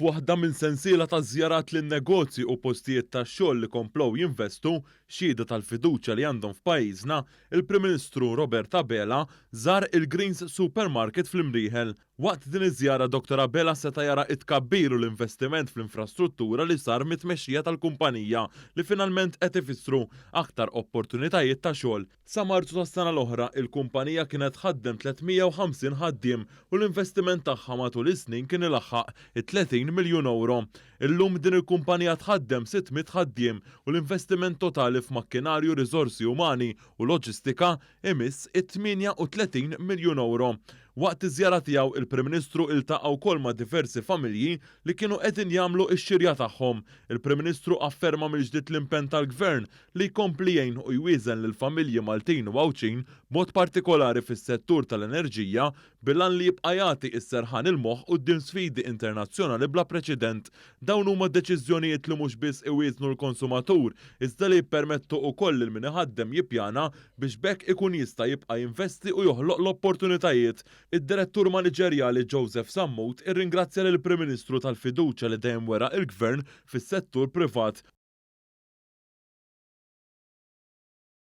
F'waħda minn sensiela ta' żjarat lin negozji u postijiet tax-xogħol li komplow jinvestu xhieda tal-fiduċja li għandhom f'pajjiżna, il-Prim Ministru Robert Abela żar il-Greens Supermarket fl-Imrieħel. Waqt din iż-żjara Dr. Abela seta' jara it-tkabbiru l-investiment fl-infrastruttura li sar mit-tmexxija tal-kumpanija li finalment qed ifissru aktar opportunitajiet ta' xogħol. Sa Marzu tas-sena l-oħra il-kumpanija kienet tħaddem 350 ħaddiem u l-investiment tagħha matul is-snin kien ilaħħaq 30 miljun euro. Illum din il-kumpanija tħaddem 600 ħaddiem u l-investiment totali f'makkinarju, riżorsi umani u loġistika imiss 38 miljun euro. Waqt iż-żjara tiegħu il-Prim Ministru iltaqa' wkoll ma' diversi familji li kienu qegħdin jagħmlu x-xirja tagħhom. Il-Prim Ministru afferma mill-ġdid l-impenn tal-Gvern li jkompli jgħin u jwieżen lil familji Maltin u Għawċin b'mod partikolari fis-settur tal-enerġija bilan li jibqa' jagħti s-serħan il-moħħ quddiem sfidi internazzjonali bla preċedent. Dawn huma deċiżjonijiet li mhux biss iwiesnu l-konsumatur, iżda li jippermettu wkoll lil min iħaddem jippjana biex bekk ikun jista' jibqa' jinvesti u joħloq l-opportunitajiet. Id-Direttur Maniġerjali Joseph Sammut irringrazzja lill-Prim Ministru tal-fiduċja li dejjem wera il-Gvern fis-settur privat